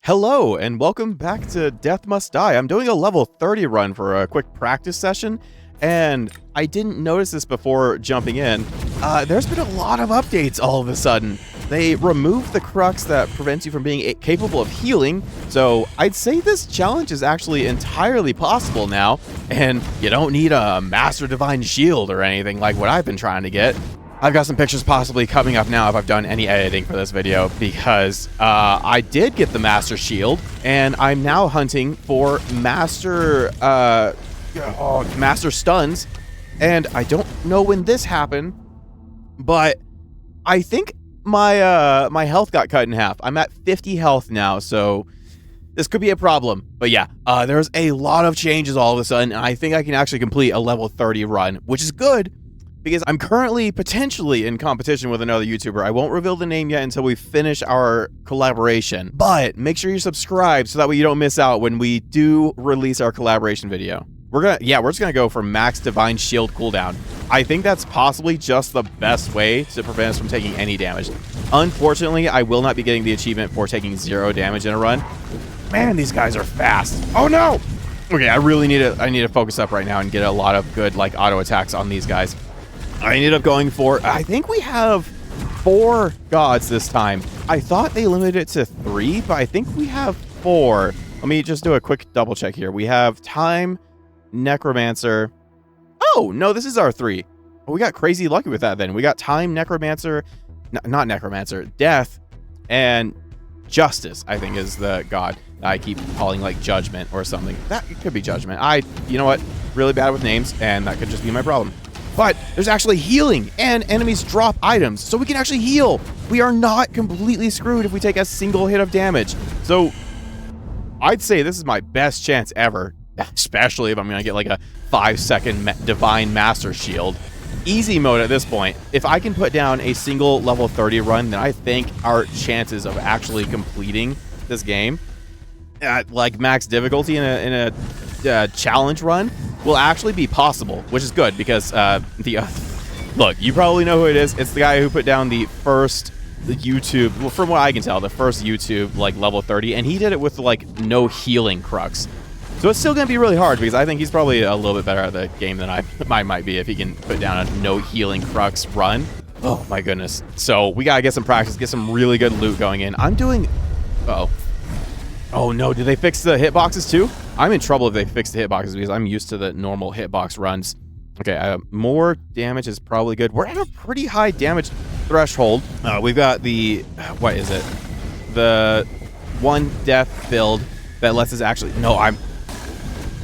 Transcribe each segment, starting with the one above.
Hello, and welcome back to Death Must Die. I'm doing a level 30 run for a quick practice session, and I didn't notice this before jumping in. There's been a lot of updates all of a sudden. They removed the crux that prevents you from being capable of healing, so I'd say this challenge is actually entirely possible now, and you don't need a Master Divine Shield or anything like what I've been trying to get. I've got some pictures possibly coming up now if I've done any editing for this video, because I did get the Master Shield, and I'm now hunting for Master Stuns, and I don't know when this happened, but I think my health got cut in half. I'm at 50 health now, so this could be a problem. But yeah, there's a lot of changes all of a sudden, and I think I can actually complete a level 30 run, which is good, because I'm currently potentially in competition with another YouTuber. I won't reveal the name yet until we finish our collaboration, but make sure you're subscribed so that way you don't miss out when we do release our collaboration video. We're just gonna go for max Divine Shield cooldown. I think that's possibly just the best way to prevent us from taking any damage. Unfortunately, I will not be getting the achievement for taking 0 damage in a run. Man, these guys are fast. Oh no! Okay, I need to focus up right now and get a lot of good like auto attacks on these guys. I ended up going for, I think we have 4 gods this time. I thought they limited it to 3, but I think we have 4. Let me just do a quick double check here. We have Time, Necromancer. Oh, no, this is our 3. Oh, we got crazy lucky with that then. We got Time, Necromancer, not Necromancer, Death, and Justice, I think is the god. I keep calling like Judgment or something. That it could be Judgment. You know what? Really bad with names, and that could just be my problem. But there's actually healing, and enemies drop items, so we can actually heal. We are not completely screwed if we take a single hit of damage. So I'd say this is my best chance ever, especially if I'm going to get like a 5-second Divine Master Shield. Easy mode at this point. If I can put down a single level 30 run, then I think our chances of actually completing this game at like max difficulty in a challenge run will actually be possible, which is good because look, you probably know who it is. It's the guy who put down the first YouTube, well, from what I can tell, the first YouTube like level 30, and he did it with like no healing crux. So it's still gonna be really hard because I think he's probably a little bit better at the game than I might be if he can put down a no healing crux run. Oh my goodness. So we gotta get some practice, get some really good loot going in. I'm doing, oh no, did they fix the hitboxes too? I'm in trouble if they fix the hitboxes because I'm used to the normal hitbox runs. Okay, more damage is probably good. We're at a pretty high damage threshold. We've got the, what is it? The 1 death build that lets us actually,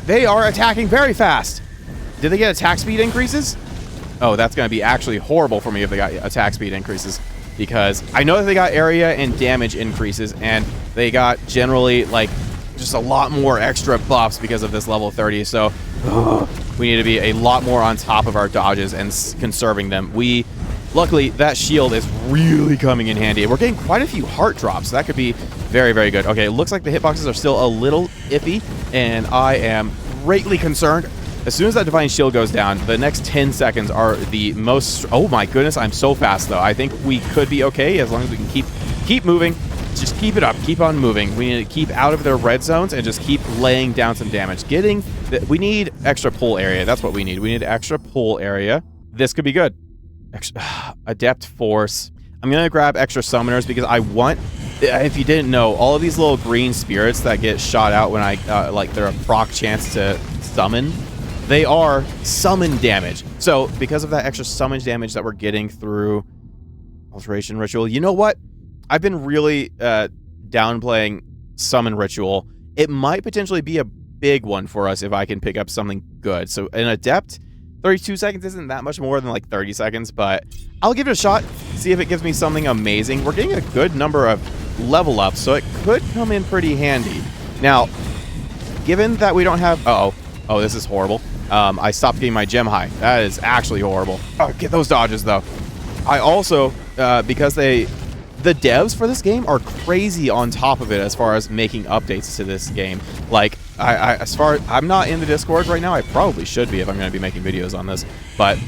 they are attacking very fast. Did they get attack speed increases? Oh, that's gonna be actually horrible for me if they got attack speed increases, because I know that they got area and damage increases, and they got generally like just a lot more extra buffs because of this level 30. So we need to be a lot more on top of our dodges and conserving them. Luckily, that shield is really coming in handy. We're getting quite a few heart drops. So that could be very, very good. Okay, it looks like the hitboxes are still a little iffy, and I am greatly concerned. As soon as that Divine Shield goes down, the next 10 seconds are the most... Oh my goodness, I'm so fast, though. I think we could be okay as long as we can keep moving. Just keep it up. Keep on moving. We need to keep out of their red zones and just keep laying down some damage. We need extra pull area. That's what we need. We need extra pull area. This could be good. Adept Force. I'm going to grab extra summoners because I want... If you didn't know, all of these little green spirits that get shot out when I... they're a proc chance to summon... They are summon damage. So because of that extra summon damage that we're getting through Alteration Ritual, you know what? I've been really downplaying Summon Ritual. It might potentially be a big one for us if I can pick up something good. So an Adept, 32 seconds isn't that much more than like 30 seconds, but I'll give it a shot, see if it gives me something amazing. We're getting a good number of level ups, so it could come in pretty handy. Now, given that we don't have... Oh, this is horrible. I stopped getting my gem high. That is actually horrible. Oh, get those dodges, though. I also, because the devs for this game are crazy on top of it as far as making updates to this game. Like, I'm not in the Discord right now. I probably should be if I'm going to be making videos on this. But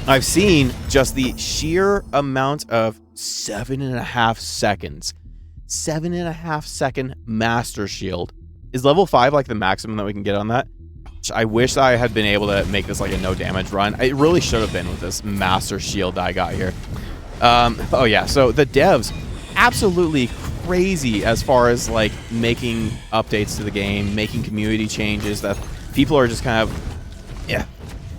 I've seen just the sheer amount of 7.5 seconds 7.5-second Master Shield. Is level 5 like the maximum that we can get on that? I wish I had been able to make this like a no damage run. It really should have been with this Master Shield that I got here. Oh yeah, so the devs, absolutely crazy as far as like making updates to the game, making community changes that people are just kind of, yeah.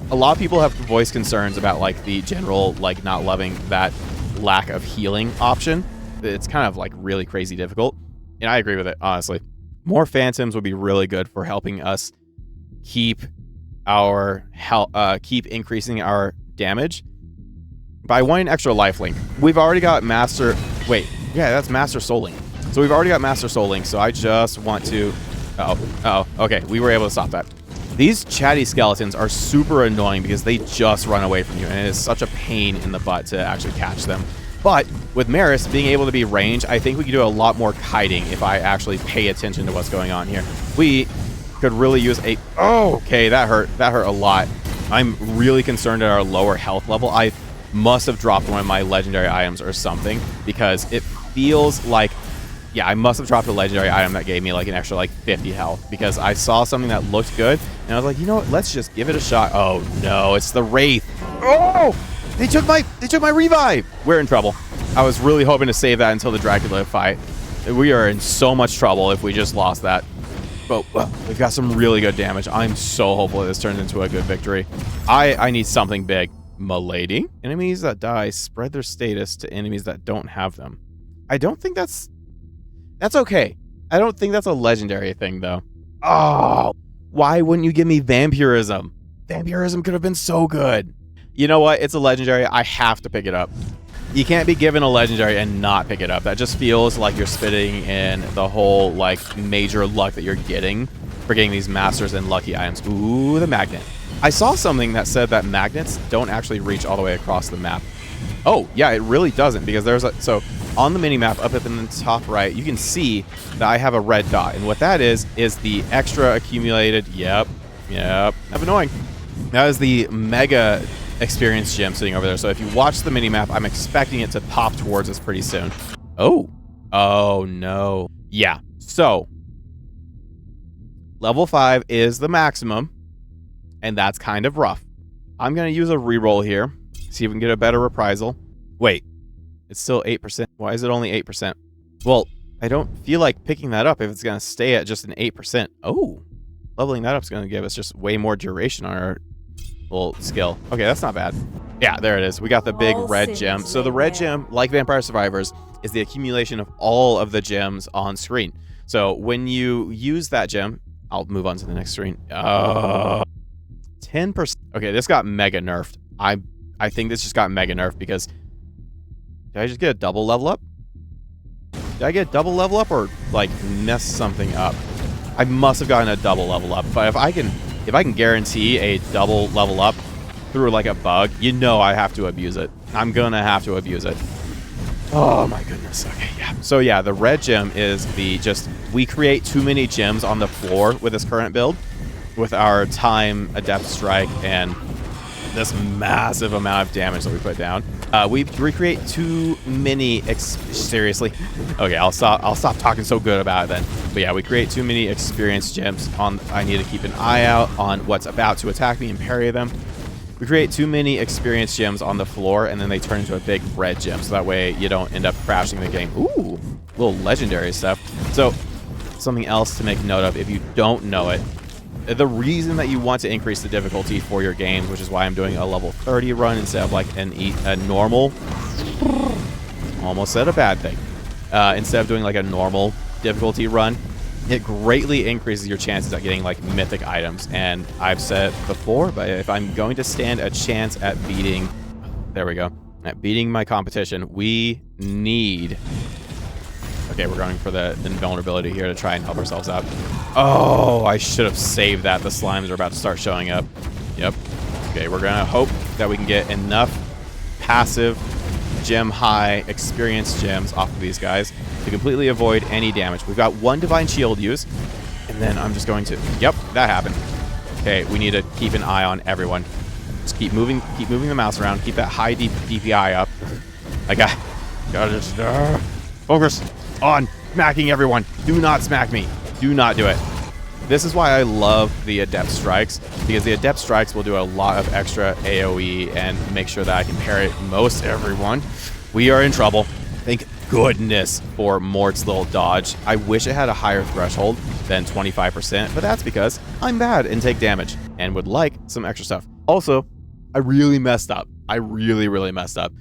A lot of people have voiced concerns about like the general like not loving that lack of healing option. It's kind of like really crazy difficult, and I agree with it, honestly. More phantoms would be really good for helping us keep our health, keep increasing our damage. But I want an extra lifelink. We've already got Master... Wait, yeah, that's Master Souling. So we've already got Master Souling, so I just want to... okay, we were able to stop that. These chatty skeletons are super annoying because they just run away from you, and it is such a pain in the butt to actually catch them. But with Maris being able to be ranged, I think we can do a lot more kiting if I actually pay attention to what's going on here. We could really use a... Oh, okay, that hurt. That hurt a lot. I'm really concerned at our lower health level. I must have dropped one of my legendary items or something, because it feels like... Yeah, I must have dropped a legendary item that gave me like an extra like 50 health, because I saw something that looked good, and I was like, you know what, let's just give it a shot. Oh no, it's the Wraith. Oh! They took my revive! We're in trouble. I was really hoping to save that until the Dracula fight. We are in so much trouble if we just lost that. But we've got some really good damage. I'm so hopeful this turns into a good victory. I need something big. Milady? Enemies that die spread their status to enemies that don't have them. I don't think that's okay. I don't think that's a legendary thing, though. Oh, why wouldn't you give me Vampirism? Vampirism could have been so good. You know what? It's a legendary. I have to pick it up. You can't be given a legendary and not pick it up. That just feels like you're spitting in the whole like major luck that you're getting for getting these masters and lucky items. Ooh, the magnet. I saw something that said that magnets don't actually reach all the way across the map. Oh, yeah, it really doesn't, because there's a... So, on the mini-map up in the top right, you can see that I have a red dot. And what that is the extra accumulated... Yep. That's annoying. That is the mega experience gem sitting over there. So if you watch the mini-map, I'm expecting it to pop towards us pretty soon. Oh. Oh, no. Yeah. So, level 5 is the maximum, and that's kind of rough. I'm going to use a reroll here. See if we can get a better reprisal. Wait, it's still 8%. Why is it only 8%? Well, I don't feel like picking that up if it's going to stay at just an 8%. Oh, leveling that up is going to give us just way more duration on our little skill. Okay, that's not bad. Yeah, there it is. We got the big red gem. So the red gem, like Vampire Survivors, is the accumulation of all of the gems on screen. So when you use that gem, I'll move on to the next screen. 10%. Okay, this got mega nerfed. I think this just got mega nerfed because... Did I just get a double level up? Did I get a double level up or, like, mess something up? I must have gotten a double level up. But if I can guarantee a double level up through, like, a bug, you know I have to abuse it. I'm gonna have to abuse it. Oh, my goodness. Okay, yeah. So, yeah, the red gem is the just... We create too many gems on the floor with this current build with our time, Adept Strike, and... this massive amount of damage that we put down. We recreate too many seriously. Okay, I'll stop talking so good about it then. But yeah, we create too many experience gems on... I need to keep an eye out on what's about to attack me and parry them. We create too many experience gems on the floor, and then they turn into a big red gem, so that way you don't end up crashing the game. Ooh, little legendary stuff. So, something else to make note of if you don't know it. The reason that you want to increase the difficulty for your games, which is why I'm doing a level 30 run instead of like a normal... Almost said a bad thing. Instead of doing like a normal difficulty run, it greatly increases your chances at getting like mythic items. And I've said before, but if I'm going to stand a chance at beating... There we go. At beating my competition, we need... Okay, we're going for the invulnerability here to try and help ourselves out. Oh, I should have saved that. The slimes are about to start showing up. Yep. Okay, we're going to hope that we can get enough passive gem high experience gems off of these guys to completely avoid any damage. We've got one divine shield use, and then I'm just going to... Yep, that happened. Okay, we need to keep an eye on everyone. Just keep moving the mouse around. Keep that high DPI up. I gotta just... focus on smacking everyone. Do not smack me. Do not do it. This is why I love the Adept Strikes, because the Adept Strikes will do a lot of extra AoE and make sure that I can parry most everyone. We are in trouble. Thank goodness for Mort's little dodge. I wish it had a higher threshold than 25%, but that's because I'm bad and take damage and would like some extra stuff. Also, I really messed up. I really, really messed up.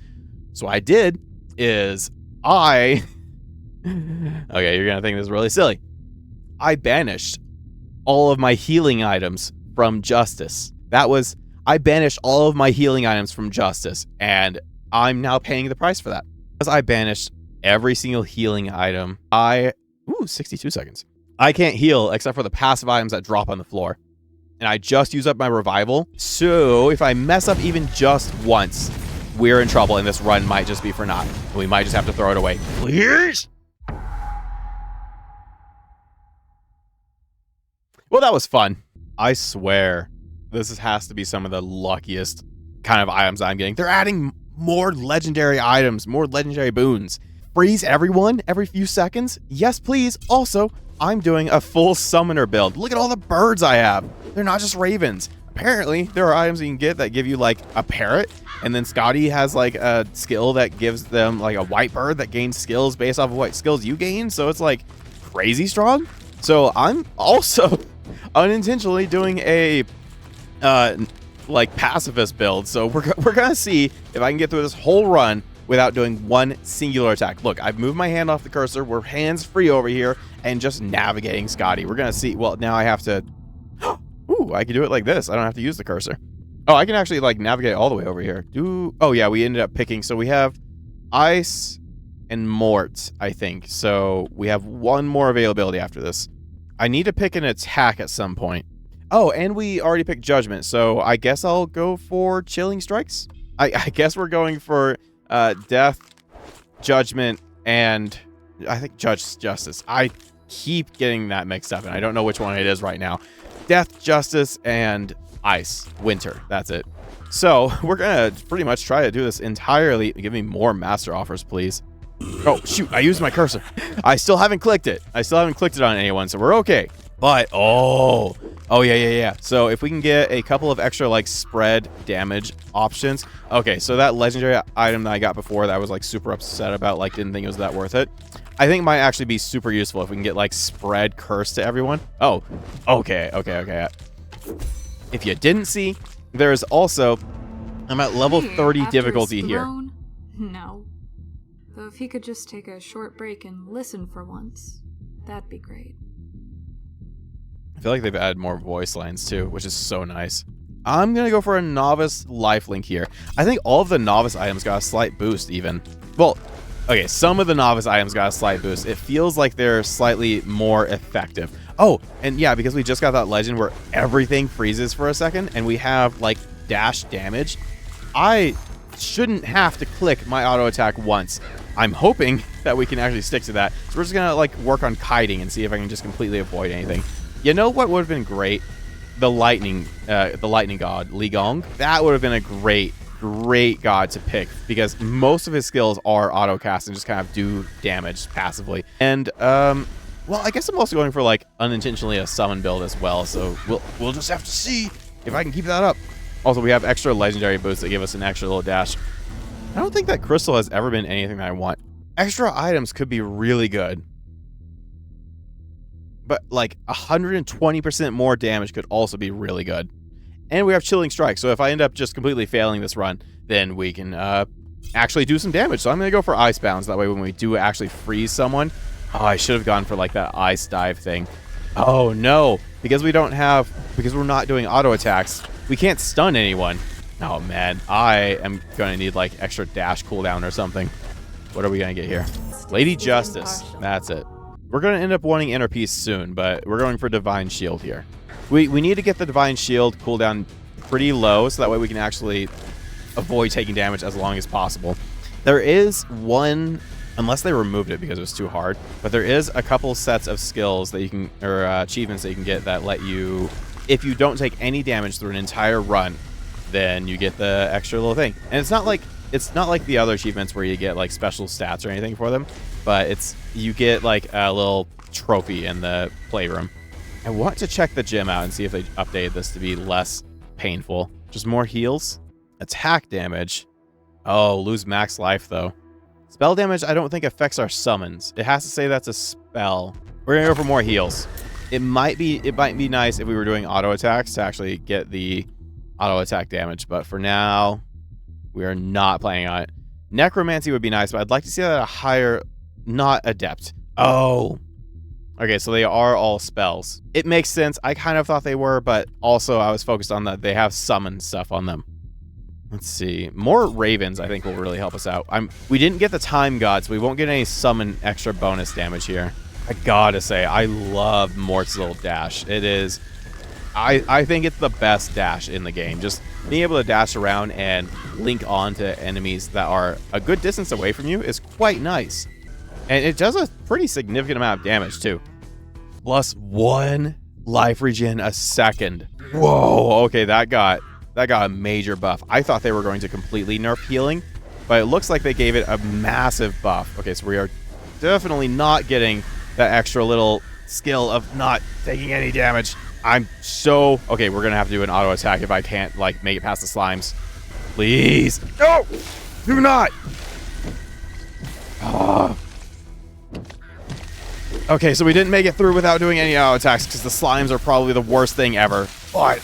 So what I did is okay, you're gonna think this is really silly. I banished all of my healing items from Justice. I banished all of my healing items from Justice, and I'm now paying the price for that. Because I banished every single healing item. 62 seconds. I can't heal except for the passive items that drop on the floor. And I just used up my revival. So if I mess up even just once, we're in trouble, and this run might just be for naught. We might just have to throw it away. Please? Well, that was fun. I swear, this has to be some of the luckiest kind of items I'm getting. They're adding more legendary items, more legendary boons. Freeze everyone every few seconds? Yes, please. Also, I'm doing a full summoner build. Look at all the birds I have. They're not just ravens. Apparently, there are items you can get that give you like a parrot, and then Scotty has like a skill that gives them like a white bird that gains skills based off of what skills you gain. So it's like crazy strong. So I'm also unintentionally doing a like pacifist build. So we're gonna see if I can get through this whole run without doing one singular attack. Look, I've moved my hand off the cursor. We're hands free over here and just navigating Scotty. We're gonna see. Well, now I have to. Ooh, I can do it like this. I don't have to use the cursor. Oh, I can actually like navigate all the way over here. Oh yeah, we ended up picking. So we have Ice and Mort, I think. So we have one more availability after this. I need to pick an attack at some point. Oh, and we already picked Judgment, so I guess I'll go for Chilling Strikes. I guess we're going for Death, Judgment, and I think Justice. I keep getting that mixed up, and I don't know which one it is right now. Death, Justice, and Ice, Winter. That's it. So we're going to pretty much try to do this entirely. Give me more master offers, please. Oh, shoot. I used my cursor. I still haven't clicked it. I still haven't clicked it on anyone, so we're okay. But, oh, yeah. So if we can get a couple of extra, like, spread damage options. Okay, so that legendary item that I got before that I was, like, super upset about, like, didn't think it was that worth it. I think it might actually be super useful if we can get, like, spread curse to everyone. Oh, okay. If you didn't see, there's also, I'm at level 30 difficulty here. No. Though if he could just take a short break and listen for once, that'd be great. I feel like they've added more voice lines too, which is so nice. I'm going to go for a novice lifelink here. I think all of the novice items got a slight boost even. Well, okay, some of the novice items got a slight boost. It feels like they're slightly more effective. Oh, and yeah, because we just got that legend where everything freezes for a second and we have like dash damage, I shouldn't have to click my auto attack once. I'm hoping that we can actually stick to that. So we're just going to like work on kiting and see if I can just completely avoid anything. You know what would have been great? The lightning god, Li Gong. That would have been a great god to pick because most of his skills are auto cast and just kind of do damage passively. And well, I guess I'm also going for like unintentionally a summon build as well. So we'll just have to see if I can keep that up. Also, we have extra legendary boosts that give us an extra little dash. I don't think that crystal has ever been anything that I want. Extra items could be really good. But like 120% more damage could also be really good. And we have Chilling Strike, so if I end up just completely failing this run, then we can actually do some damage. So I'm going to go for Icebounds. That way when we do actually freeze someone... Oh, I should have gone for like that ice dive thing. Oh no, because we're not doing auto attacks, we can't stun anyone. Oh man, I am going to need like extra dash cooldown or something. What are we going to get here? Lady Justice, that's it. We're going to end up wanting Inner Peace soon, but we're going for Divine Shield here. We need to get the Divine Shield cooldown pretty low, so that way we can actually avoid taking damage as long as possible. There is one, unless they removed it because it was too hard, but there is a couple sets of skills that you can, or achievements that you can get that let you, if you don't take any damage through an entire run, then you get the extra little thing. And it's not like it's not like the other achievements where you get like special stats or anything for them, but you get like a little trophy in the playroom. I want to check the gym out and see if they updated this to be less painful. Just more heals. Attack damage. Oh, lose max life though. Spell damage I don't think affects our summons. It has to say that's a spell. We're gonna go for more heals. It might be nice if we were doing auto attacks to actually get the auto attack damage, but for now, we are not planning on it. Necromancy would be nice, but I'd like to see that at a higher, not adept. Oh. Okay, so they are all spells. It makes sense. I kind of thought they were, but also I was focused on that they have summon stuff on them. Let's see. More ravens, I think, will really help us out. We didn't get the time god, so we won't get any summon extra bonus damage here. I gotta say, I love Mort's little dash. It is... I think it's the best dash in the game. Just being able to dash around and link on to enemies that are a good distance away from you is quite nice. And it does a pretty significant amount of damage, too. Plus 1 life regen a second. Whoa, okay, that got a major buff. I thought they were going to completely nerf healing, but it looks like they gave it a massive buff. Okay, so we are definitely not getting that extra little skill of not taking any damage. Okay, we're gonna have to do an auto attack if I can't like make it past the slimes. Please. No! Do not! Oh. Okay, so we didn't make it through without doing any auto attacks because the slimes are probably the worst thing ever. But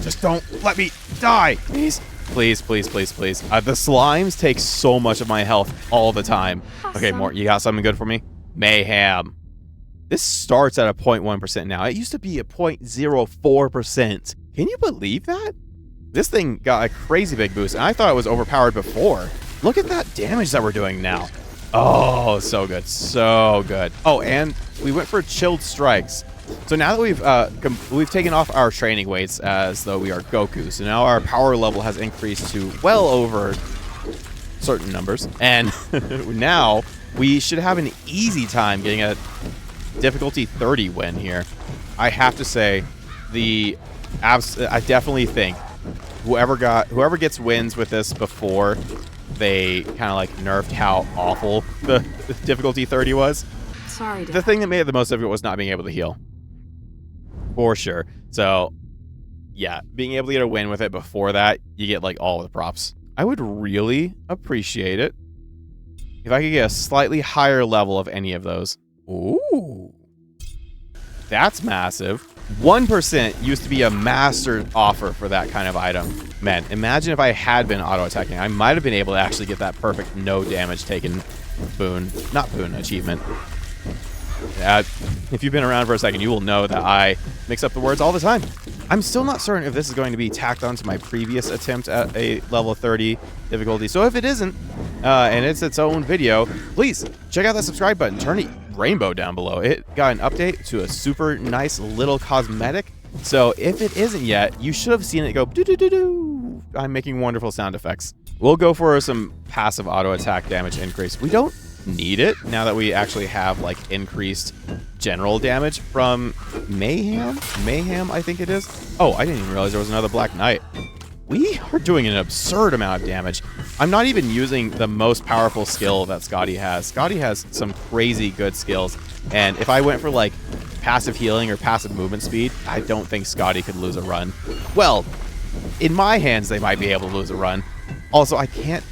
just don't let me die, please. Please, please, please, please. The slimes take so much of my health all the time. Awesome. Okay, Mort, you got something good for me? Mayhem. This starts at a 0.1% now. It used to be a 0.04%. Can you believe that? This thing got a crazy big boost, and I thought it was overpowered before. Look at that damage that we're doing now. Oh, so good. So good. Oh, and we went for chilled strikes. So now that we've taken off our training weights as though we are Goku, so now our power level has increased to well over certain numbers. And now we should have an easy time getting a difficulty 30 win here. I have to say, I definitely think whoever gets wins with this before they kind of like nerfed how awful the difficulty 30 was. Sorry, Dad. The thing that made it the most difficult was not being able to heal. For sure. So, yeah, being able to get a win with it before that, you get like all of the props. I would really appreciate it if I could get a slightly higher level of any of those. Ooh. That's massive. 1% used to be a master offer for that kind of item. Man, imagine if I had been auto-attacking. I might have been able to actually get that perfect no damage taken achievement. If you've been around for a second, you will know that I mix up the words all the time. I'm still not certain if this is going to be tacked onto my previous attempt at a level 30 difficulty. So if it isn't, and it's its own video, please check out that subscribe button. Turn it rainbow down below. It got an update to a super nice little cosmetic. So if it isn't yet, you should have seen it go doo-doo-doo-doo. I'm making wonderful sound effects. We'll go for some passive auto attack damage increase. We don't need it now that we actually have like increased general damage from Mayhem, I think it is. Oh, I didn't even realize there was another Black Knight. We are doing an absurd amount of damage. I'm not even using the most powerful skill that Scotty has. Scotty has some crazy good skills, and if I went for like passive healing or passive movement speed, I don't think Scotty could lose a run. Well, in my hands they might be able to lose a run. Also, I can't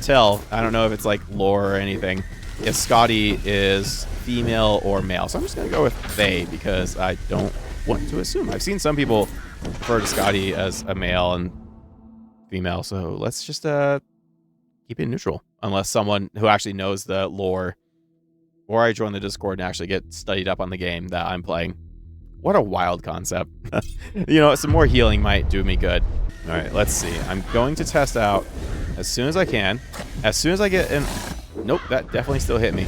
tell. I don't know if it's like lore or anything, if Scotty is female or male. So I'm just going to go with they because I don't want to assume. I've seen some people refer to Scotty as a male and female. So let's just keep it neutral. Unless someone who actually knows the lore, or I join the Discord and actually get studied up on the game that I'm playing. What a wild concept. You know, some more healing might do me good. All right, let's see. I'm going to test out as soon as I can. As soon as I get in... Nope, that definitely still hit me.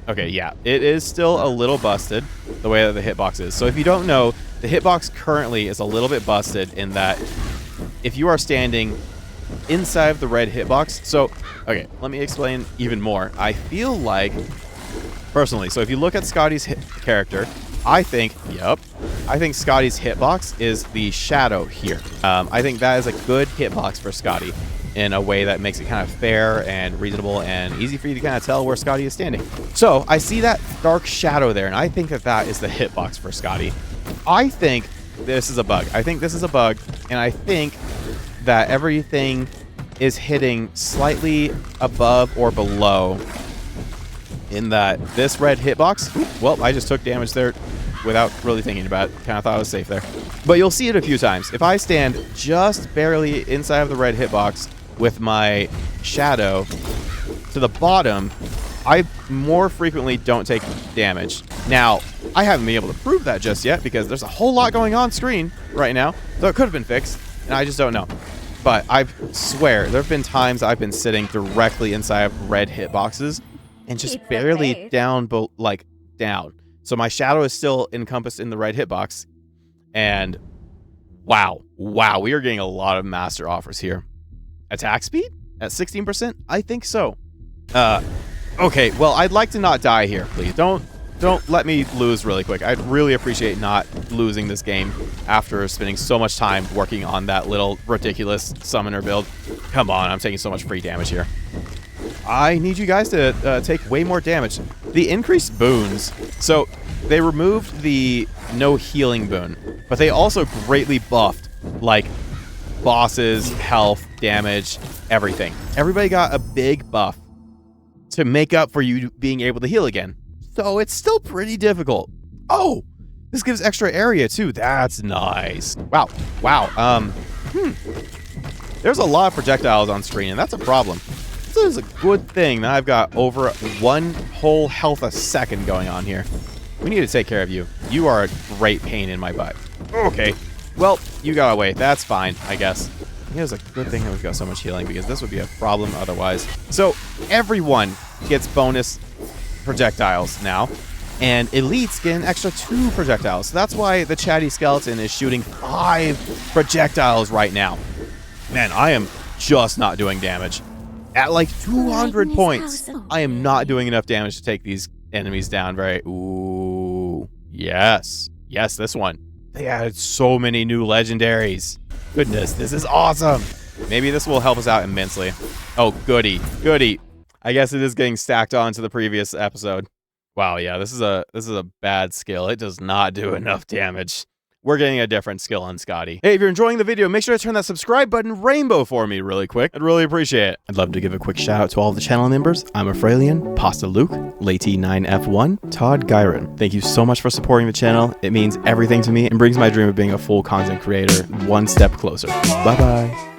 Okay, yeah. It is still a little busted, the way that the hitbox is. So if you don't know, the hitbox currently is a little bit busted in that if you are standing inside of the red hitbox... So, okay, let me explain even more. I feel like, personally, so if you look at Scotty's character, I think, yep, I think Scotty's hitbox is the shadow here. I think that is a good hitbox for Scotty in a way that makes it kind of fair and reasonable and easy for you to kind of tell where Scotty is standing. So I see that dark shadow there, and I think that that is the hitbox for Scotty. I think this is a bug. I think this is a bug, and I think that everything is hitting slightly above or below in that this red hitbox. Well, I just took damage there without really thinking about it. Kind of thought I was safe there. But you'll see it a few times. If I stand just barely inside of the red hitbox with my shadow to the bottom, I more frequently don't take damage. Now, I haven't been able to prove that just yet because there's a whole lot going on screen right now, so it could have been fixed, and I just don't know. But I swear, there have been times I've been sitting directly inside of red hitboxes and just barely down. So my shadow is still encompassed in the red hitbox. And wow, we are getting a lot of master offers here. Attack speed at 16%? I think so. Okay, well, I'd like to not die here, please. Don't let me lose really quick. I'd really appreciate not losing this game after spending so much time working on that little ridiculous summoner build. Come on, I'm taking so much free damage here. I need you guys to take way more damage. The increased boons. So they removed the no healing boon, but they also greatly buffed like bosses, health, damage, everything. Everybody got a big buff to make up for you being able to heal again. So it's still pretty difficult. Oh, this gives extra area too. That's nice. Wow. There's a lot of projectiles on screen, and that's a problem. This is a good thing that I've got over 1 whole health a second going on here. We need to take care of you. You are a great pain in my butt. Okay. Well, you got away. That's fine, I guess. Here's a good thing that we've got so much healing because this would be a problem otherwise. So everyone gets bonus projectiles now, and elites get an extra 2 projectiles. So that's why the chatty skeleton is shooting 5 projectiles right now. Man, I am just not doing damage. At like 200 points, I am not doing enough damage to take these enemies down very... Ooh, yes. Yes, this one. They added so many new legendaries. Goodness, this is awesome. Maybe this will help us out immensely. Oh, goody. I guess it is getting stacked on to the previous episode. Wow, yeah, this is a bad skill. It does not do enough damage. We're getting a different skill on Scotty. Hey, if you're enjoying the video, make sure to turn that subscribe button rainbow for me really quick. I'd really appreciate it. I'd love to give a quick shout out to all of the channel members. I'm Afralian, Pasta Luke, Lady9F1, Todd Gyron. Thank you so much for supporting the channel. It means everything to me and brings my dream of being a full content creator one step closer. Bye-bye.